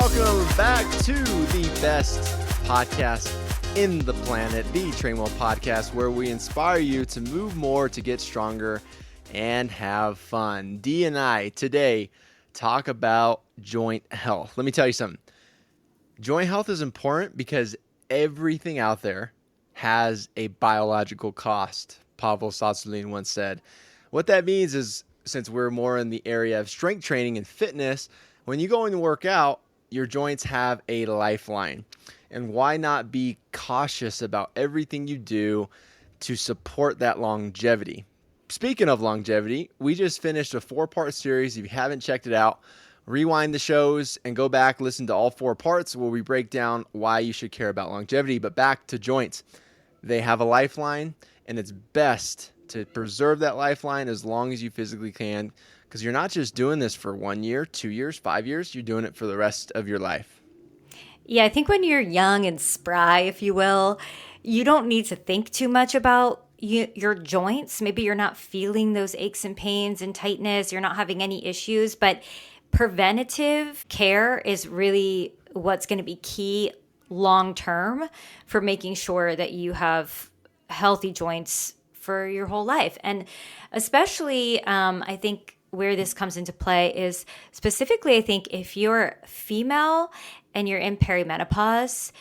welcome back to the best podcast in the planet, the Trainwell podcast, where we inspire you to move more, to get stronger, and have fun. Dee and I today talk about joint health. Let me tell you something. Joint health is important because everything out there has a biological cost, Pavel Tsatsouline once said. What that means is, since we're more in the area of strength training and fitness, when you go and work out, your joints have a lifeline. And why not be cautious about everything you do to support that longevity? Speaking of longevity, we just finished a 4-part series. If you haven't checked it out, rewind the shows and go back, listen to all 4 parts where we break down why you should care about longevity. But back to joints. They have a lifeline, and it's best to preserve that lifeline as long as you physically can, because you're not just doing this for 1 year, 2 years, 5 years. You're doing it for the rest of your life. Yeah, I think when you're young and spry, if you will, you don't need to think too much about your joints. Maybe you're not feeling those aches and pains and tightness. You're not having any issues, but preventative care is really what's going to be key long term for making sure that you have healthy joints for your whole life. And especially, I think where this comes into play is specifically, I think if you're female and you're in perimenopause,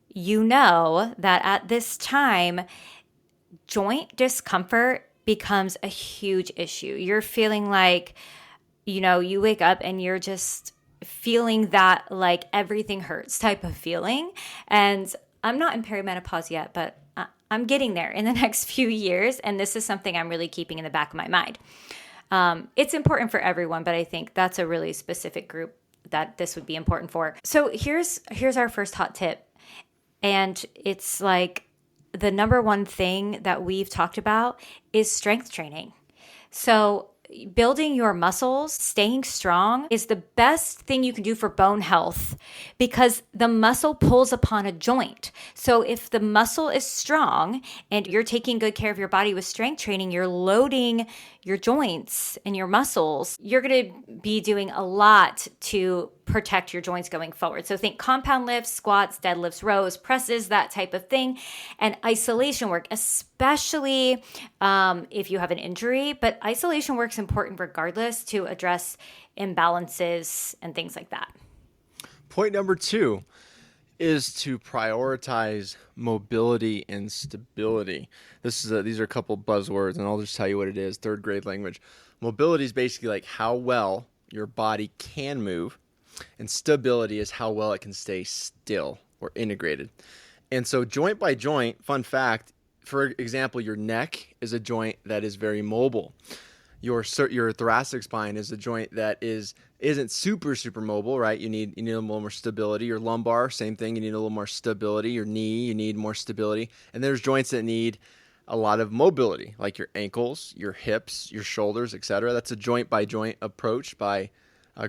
you know that at this time, joint discomfort becomes a huge issue. You're feeling like, you wake up and you're just feeling that like everything hurts type of feeling. And I'm not in perimenopause yet, but I'm getting there in the next few years. And this is something I'm really keeping in the back of my mind. It's important for everyone, but I think that's a really specific group that this would be important for. So here's our first hot tip. And it's like the number one thing that we've talked about is strength training. So building your muscles, staying strong is the best thing you can do for bone health because the muscle pulls upon a joint. So if the muscle is strong and you're taking good care of your body with strength training, you're loading your joints and your muscles, you're going to be doing a lot to protect your joints going forward. So think compound lifts, squats, deadlifts, rows, presses, that type of thing, and isolation work, especially if you have an injury. But isolation work is important regardless to address imbalances and things like that. Point number 2 is to prioritize mobility and stability. These are a couple buzzwords, and I'll just tell you what it is. 3rd grade language. Mobility is basically like how well your body can move, and stability is how well it can stay still or integrated. And so joint by joint, fun fact, for example, your neck is a joint that is very mobile. Your thoracic spine is a joint that isn't super mobile, right? You need a little more stability. Your lumbar, same thing. You need a little more stability. Your knee, you need more stability. And there's joints that need a lot of mobility, like your ankles, your hips, your shoulders, etc. That's a joint by joint approach by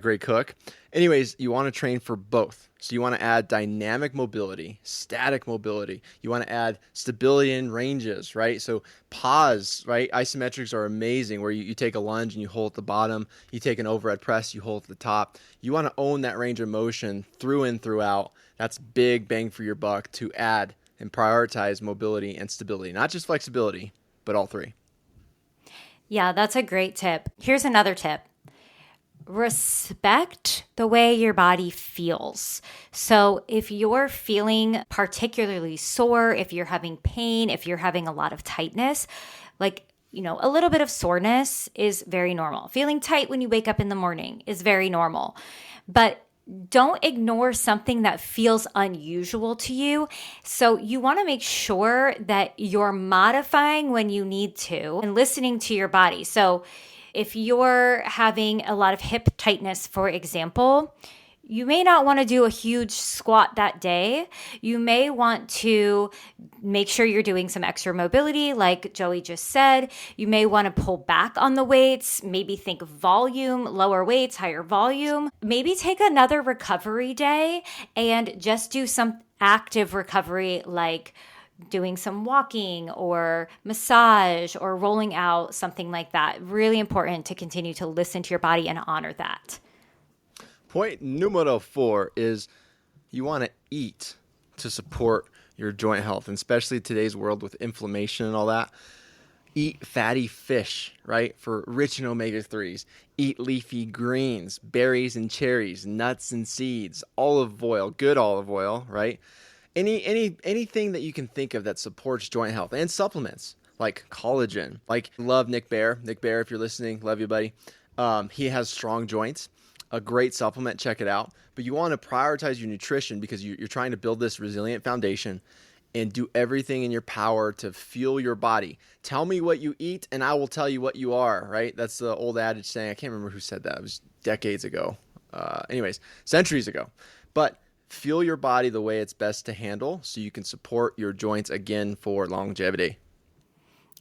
Gray Cook. Anyways, you want to train for both. So you want to add dynamic mobility, static mobility. You want to add stability in ranges, right? So pause, right? Isometrics are amazing where you take a lunge and you hold at the bottom. You take an overhead press, you hold at the top. You want to own that range of motion through and throughout. That's big bang for your buck to add and prioritize mobility and stability. Not just flexibility, but all 3. Yeah, that's a great tip. Here's another tip. Respect the way your body feels. So if you're feeling particularly sore, if you're having pain, if you're having a lot of tightness, like, a little bit of soreness is very normal. Feeling tight when you wake up in the morning is very normal. But don't ignore something that feels unusual to you. So you want to make sure that you're modifying when you need to and listening to your body. So if you're having a lot of hip tightness, for example, you may not want to do a huge squat that day. You may want to make sure you're doing some extra mobility, like Joey just said. You may want to pull back on the weights, maybe think volume, lower weights, higher volume. Maybe take another recovery day and just do some active recovery, like doing some walking or massage or rolling out, something like that. Really important to continue to listen to your body and honor that. Point numero 4 is you want to eat to support your joint health, and especially today's world with inflammation and all that. Eat fatty fish, right? For rich in omega-3s. Eat leafy greens, berries and cherries, nuts and seeds, olive oil, good olive oil, right? Anything that you can think of that supports joint health, and supplements like collagen. Like, love Nick Bear. Nick Bear, if you're listening, love you, buddy. He has strong joints, a great supplement. Check it out. But you want to prioritize your nutrition because you're trying to build this resilient foundation, and do everything in your power to fuel your body. Tell me what you eat and I will tell you what you are, right? That's the old adage saying. I can't remember who said that. It was decades ago. Anyways, centuries ago. But fuel your body the way it's best to handle so you can support your joints again for longevity.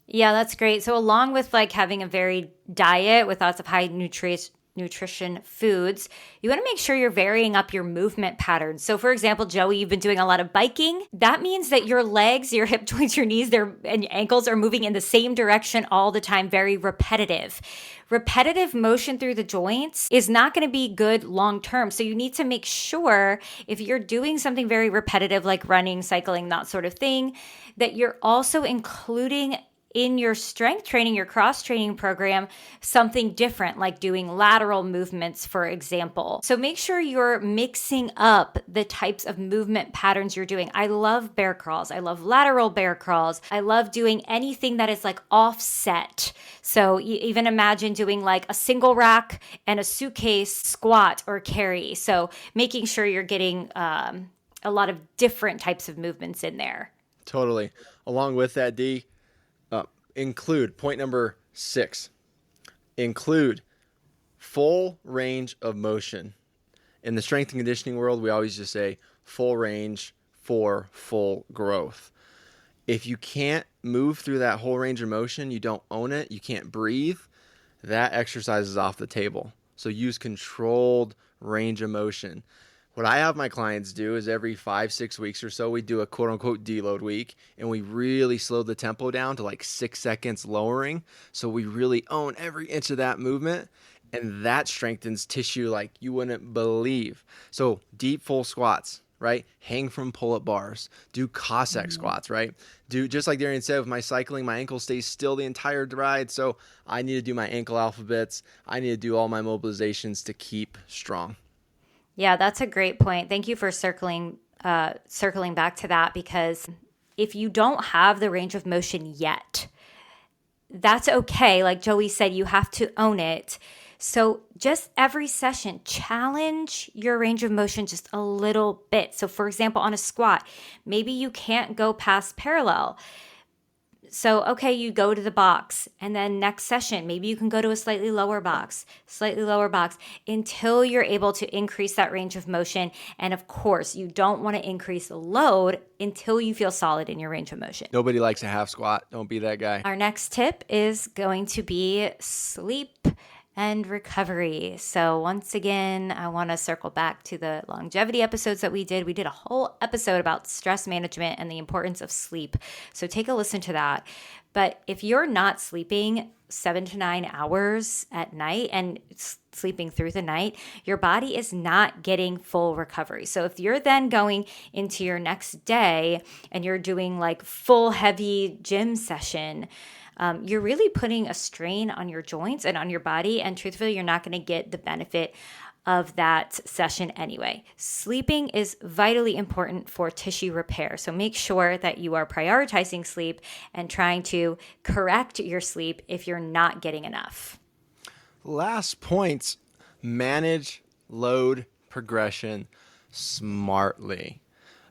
Yeah, that's great. So along with like having a varied diet with lots of high nutrition foods, you want to make sure you're varying up your movement patterns. So for example, Joey, you've been doing a lot of biking. That means that your legs, your hip joints, your knees, and your ankles are moving in the same direction all the time, very repetitive. Repetitive motion through the joints is not going to be good long term. So you need to make sure if you're doing something very repetitive like running, cycling, that sort of thing, that you're also including in your strength training, your cross training program, something different, like doing lateral movements, for example. So make sure you're mixing up the types of movement patterns you're doing. I love bear crawls. I love lateral bear crawls. I love doing anything that is like offset. So even imagine doing like a single rack and a suitcase squat or carry. So making sure you're getting a lot of different types of movements in there. Totally. Along with that, D, include point number 6. Include full range of motion. In the strength and conditioning world, we always just say full range for full growth. If you can't move through that whole range of motion, you don't own it, you can't breathe, that exercise is off the table. So use controlled range of motion. What I have my clients do is every 5-6 weeks or so, we do a quote unquote deload week, and we really slow the tempo down to like 6 seconds lowering. So we really own every inch of that movement, and that strengthens tissue like you wouldn't believe. So deep full squats, right? Hang from pull-up bars. Do Cossack squats, right? Do just like Darian said, with my cycling, my ankle stays still the entire ride. So I need to do my ankle alphabets. I need to do all my mobilizations to keep strong. Yeah, that's a great point. Thank you for circling back to that, because if you don't have the range of motion yet, that's okay. Like Joey said, you have to own it. So just every session, challenge your range of motion just a little bit. So for example, on a squat, maybe you can't go past parallel. So, okay, you go to the box, and then next session, maybe you can go to a slightly lower box, until you're able to increase that range of motion. And of course, you don't want to increase the load until you feel solid in your range of motion. Nobody likes a half squat. Don't be that guy. Our next tip is going to be sleep and recovery. So once again, I want to circle back to the longevity episodes that we did. We did a whole episode about stress management and the importance of sleep. So take a listen to that. But if you're not sleeping 7 to 9 hours at night and sleeping through the night, your body is not getting full recovery. So if you're then going into your next day and you're doing like full heavy gym session, you're really putting a strain on your joints and on your body. And truthfully, you're not going to get the benefit of that session anyway. Sleeping is vitally important for tissue repair. So make sure that you are prioritizing sleep and trying to correct your sleep if you're not getting enough. Last points, manage load progression smartly.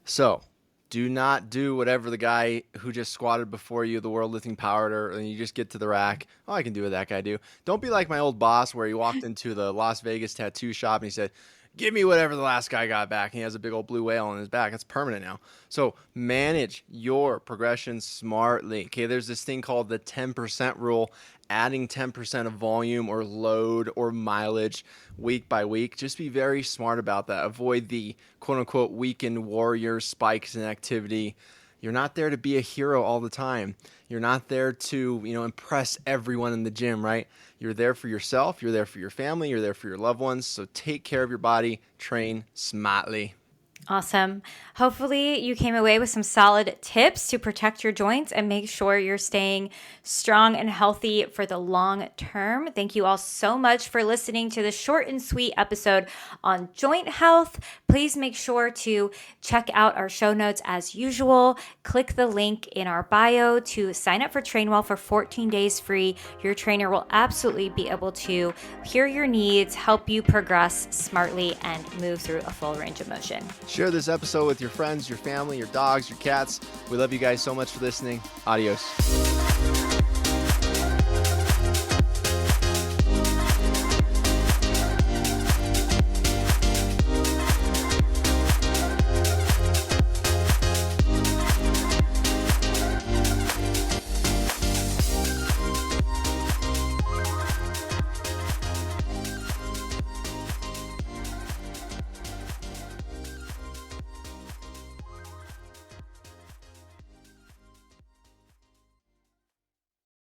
So do not do whatever the guy who just squatted before you, the world lifting power, and you just get to the rack. Oh, I can do what that guy do. Don't be like my old boss where he walked into the Las Vegas tattoo shop and he said, give me whatever the last guy got back. And he has a big old blue whale on his back. That's permanent now. So manage your progression smartly. Okay, there's this thing called the 10% rule, adding 10% of volume or load or mileage week by week. Just be very smart about that. Avoid the quote unquote weekend warrior spikes in activity. You're not there to be a hero all the time. You're not there to, impress everyone in the gym, right? You're there for yourself. You're there for your family. You're there for your loved ones. So take care of your body. Train smartly. Awesome. Hopefully you came away with some solid tips to protect your joints and make sure you're staying strong and healthy for the long term. Thank you all so much for listening to the short and sweet episode on joint health. Please make sure to check out our show notes as usual. Click the link in our bio to sign up for Trainwell for 14 days free. Your trainer will absolutely be able to hear your needs, help you progress smartly, and move through a full range of motion. Share this episode with your friends, your family, your dogs, your cats. We love you guys so much for listening. Adios.